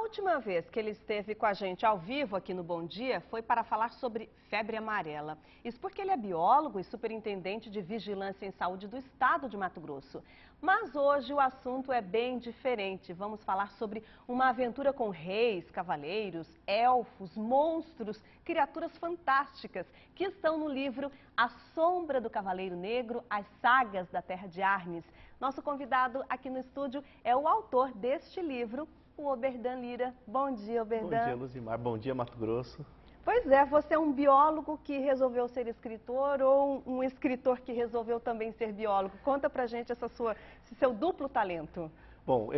última vez que ele esteve com a gente ao vivo aqui no Bom Dia foi para falar sobre febre amarela. Isso porque ele é biólogo e superintendente de vigilância em saúde do estado de Mato Grosso. Mas hoje o assunto é bem diferente. Vamos falar sobre uma aventura com reis, cavaleiros, elfos, monstros, criaturas fantásticas que estão no livro A Sombra do Cavaleiro Negro, As Sagas da Terra de Arnes. Nosso convidado aqui no estúdio é o autor deste livro, o Oberdan Lira. Bom dia, Oberdan. Bom dia, Luzimar. Bom dia, Mato Grosso. Pois é, você é um biólogo que resolveu ser escritor ou um escritor que resolveu também ser biólogo? Conta pra gente esse seu duplo talento. Bom,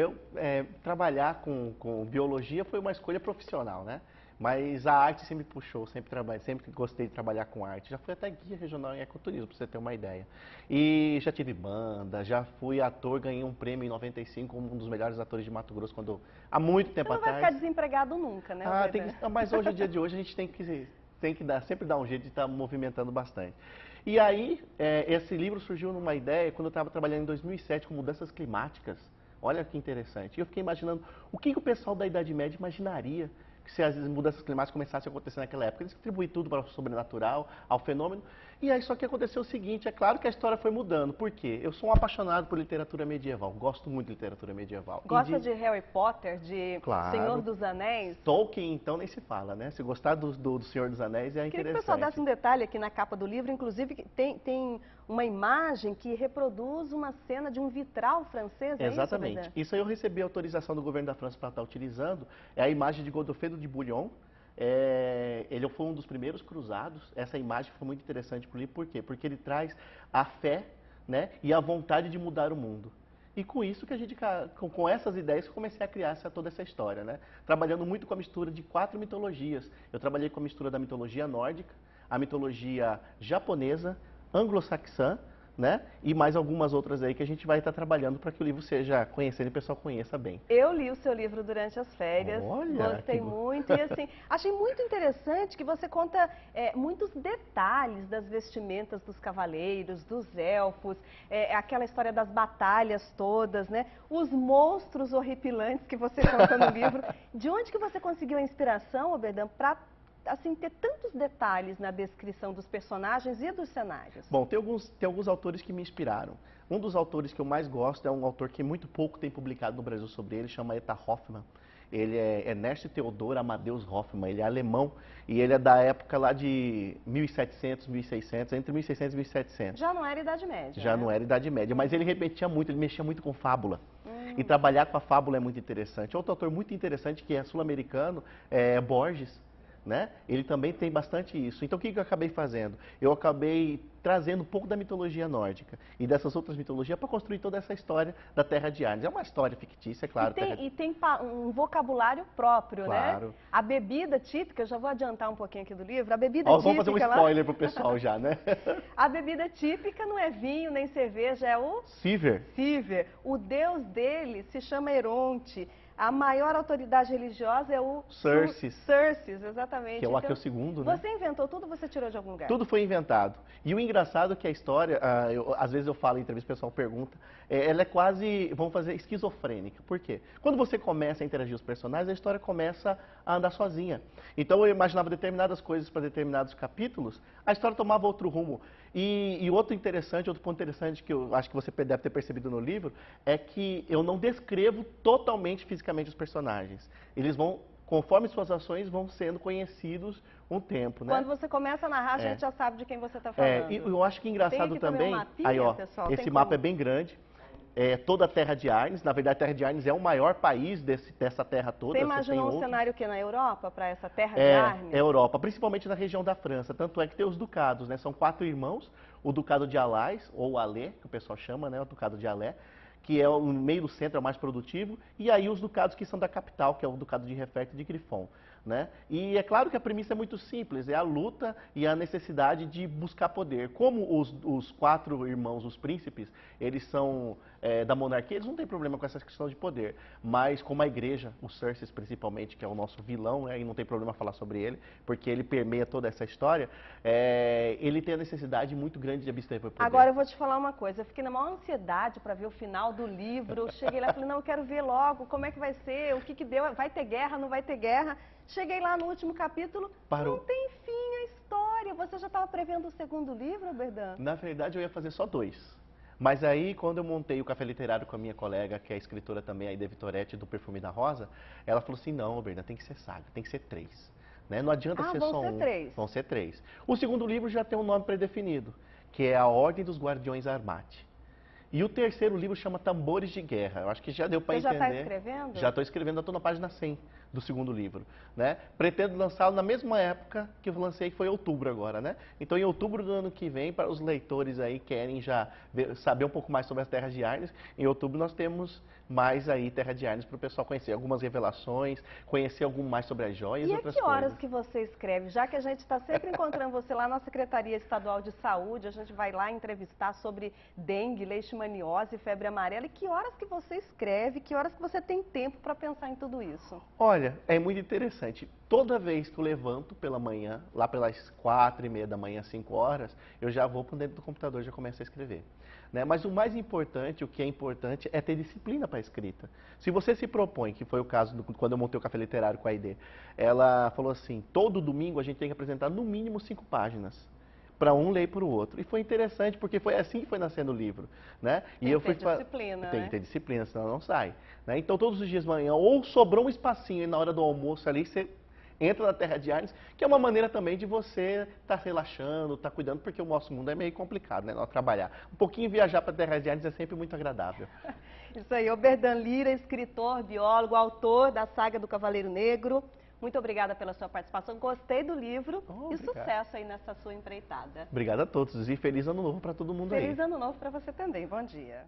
trabalhar com biologia foi uma escolha profissional, né? Mas a arte sempre puxou, sempre gostei de trabalhar com arte. Já fui até guia regional em ecoturismo, para você ter uma ideia. E já tive banda, já fui ator, ganhei um prêmio em 95 como um dos melhores atores de Mato Grosso, há muito tempo atrás. Você não vai ficar desempregado nunca, né? Mas hoje, no dia de hoje, a gente sempre dar um jeito de estar movimentando bastante. E aí, esse livro surgiu numa ideia quando eu estava trabalhando em 2007 com mudanças climáticas. Olha que interessante. E eu fiquei imaginando o que o pessoal da Idade Média imaginaria se as mudanças climáticas começassem a acontecer naquela época. Eles atribuíram tudo para o sobrenatural, ao fenômeno. E aí só que aconteceu o seguinte, é claro que a história foi mudando. Por quê? Eu sou um apaixonado por literatura medieval, gosto muito de literatura medieval. Gosta de Harry Potter, de claro. Senhor dos Anéis? Tolkien, então, nem se fala, né? Se gostar do Senhor dos Anéis, é interessante. Queria que o pessoal desse um detalhe aqui na capa do livro, inclusive tem uma imagem que reproduz uma cena de um vitral francês, é exatamente. Isso aí eu recebi autorização do governo da França para estar utilizando. É a imagem de Godofredo de Bouillon. Ele foi um dos primeiros cruzados. Essa imagem foi muito interessante para o livro. Por quê? Porque ele traz a fé, né, e a vontade de mudar o mundo. E com isso que com essas ideias, eu comecei a criar toda essa história, né? Trabalhando muito com a mistura de 4 mitologias. Eu trabalhei com a mistura da mitologia nórdica, a mitologia japonesa, anglo-saxã, né? E mais algumas outras aí que a gente vai estar trabalhando para que o livro seja conhecido e o pessoal conheça bem. Eu li o seu livro durante as férias, gostei muito e assim, achei muito interessante que você conta muitos detalhes das vestimentas dos cavaleiros, dos elfos, aquela história das batalhas todas, né? Os monstros horripilantes que você conta no livro. De onde que você conseguiu a inspiração, Oberdan, para assim, ter tantos detalhes na descrição dos personagens e dos cenários? Bom, tem alguns autores que me inspiraram. Um dos autores que eu mais gosto é um autor que muito pouco tem publicado no Brasil sobre ele, chama Eta Hoffmann. Ele é Ernst Theodor Amadeus Hoffmann, ele é alemão e ele é da época lá de 1700, 1600, entre 1600 e 1700. Já não era Idade Média. Já não era Idade Média, mas ele repetia muito, ele mexia muito com fábula. E trabalhar com a fábula é muito interessante. Outro autor muito interessante que é sul-americano é Borges. Né? Ele também tem bastante isso. Então o que eu acabei fazendo? Eu acabei trazendo um pouco da mitologia nórdica e dessas outras mitologias para construir toda essa história da Terra de Arnes. É uma história fictícia, é claro. E tem um vocabulário próprio, claro. Né? A bebida típica, eu já vou adiantar um pouquinho aqui do livro, a bebida típica... Vamos fazer um spoiler pro pessoal já, né? A bebida típica não é vinho nem cerveja, é o... Civer. Civer. O deus dele se chama Heronte. A maior autoridade religiosa é o... Xerxes. Xerxes, exatamente. Que é o Aqueu II, né? Você inventou tudo ou você tirou de algum lugar? Tudo foi inventado. E o engraçado é que a história, às vezes eu falo em entrevista, o pessoal pergunta, ela é quase, vamos fazer, esquizofrênica. Por quê? Quando você começa a interagir os personagens, a história começa a andar sozinha. Então eu imaginava determinadas coisas para determinados capítulos, a história tomava outro rumo. E outro ponto interessante que eu acho que você deve ter percebido no livro, é que eu não descrevo totalmente fisicamente os personagens. Eles vão, conforme suas ações, vão sendo conhecidos um tempo, né? Quando você começa a narrar, a gente já sabe de quem você está falando. E eu acho que engraçado também, um mapinha, pessoal, esse mapa é bem grande. Toda a Terra de Arnes, na verdade a Terra de Arnes é o maior país dessa terra toda. Você imaginou um cenário que na Europa, para essa Terra de Arnes? É Europa, principalmente na região da França, tanto é que tem os ducados, né? São 4 irmãos, o Ducado de Alais, ou Alais, que o pessoal chama, né? O Ducado de Alais, que é o meio do centro, é o mais produtivo, e aí os ducados que são da capital, que é o Ducado de Refert e de Griffon. Né? E é claro que a premissa é muito simples, é a luta e a necessidade de buscar poder. Como os 4 irmãos, os príncipes, eles são da monarquia, eles não têm problema com essa questão de poder. Mas como a igreja, o Xerxes principalmente, que é o nosso vilão, né, e não tem problema falar sobre ele, porque ele permeia toda essa história, ele tem a necessidade muito grande de abster por poder. Agora eu vou te falar uma coisa, eu fiquei na maior ansiedade para ver o final final do livro. Cheguei lá e falei, não, eu quero ver logo como é que vai ser, o que que deu, vai ter guerra, não vai ter guerra. Cheguei lá no último capítulo, Parou. não tem fim a história. Você já estava prevendo o segundo livro, Oberdan? Na verdade, eu ia fazer só 2. Mas aí, quando eu montei o Café Literário com a minha colega, que é escritora também, a Aide Vitoretti, do Perfume da Rosa, ela falou assim, não, Oberdan, tem que ser saga, tem que ser 3. Né? Não adianta ser só vão ser 3. Vão ser 3. O segundo livro já tem um nome predefinido, que é A Ordem dos Guardiões Armate. E o terceiro livro chama Tambores de Guerra. Eu acho que já deu para entender. Você já está escrevendo? Já estou escrevendo, estou na página 100 do segundo livro. Né? Pretendo lançá-lo na mesma época que eu lancei, que foi outubro agora. Né? Então, em outubro do ano que vem, para os leitores aí que querem já saber um pouco mais sobre as Terras de Arnes, em outubro nós temos mais aí Terra de Arnes para o pessoal conhecer algumas revelações, conhecer algo mais sobre as joias e outras coisas. E a que horas que você escreve? Já que a gente está sempre encontrando você lá na Secretaria Estadual de Saúde, a gente vai lá entrevistar sobre dengue, leishmaniose, febre amarela. E que horas que você escreve? Que horas que você tem tempo para pensar em tudo isso? Olha, é muito interessante. Toda vez que eu levanto pela manhã, lá pelas 4:30 da manhã, 5 horas, eu já vou para dentro do computador e já começo a escrever. Né? Mas o mais importante, o que é importante, é ter disciplina para a escrita. Se você se propõe, que foi o caso quando eu montei o Café Literário com a Aide, ela falou assim, todo domingo a gente tem que apresentar no mínimo 5 páginas. Para um ler para o outro. E foi interessante, porque foi assim que foi nascendo o livro. Né? Tem que ter disciplina, Tem que ter disciplina, senão não sai. Né? Então, todos os dias de manhã, ou sobrou um espacinho na hora do almoço ali, você entra na Terra de Arnes, que é uma maneira também de você estar relaxando, estar cuidando, porque o nosso mundo é meio complicado, né? Nós trabalhar. Um pouquinho viajar para a Terra de Arnes é sempre muito agradável. Isso aí, Oberdan Lira, escritor, biólogo, autor da saga do Cavaleiro Negro. Muito obrigada pela sua participação, gostei do livro e sucesso aí nessa sua empreitada. Obrigado a todos e feliz ano novo para todo mundo aí. Feliz ano novo para você também, bom dia.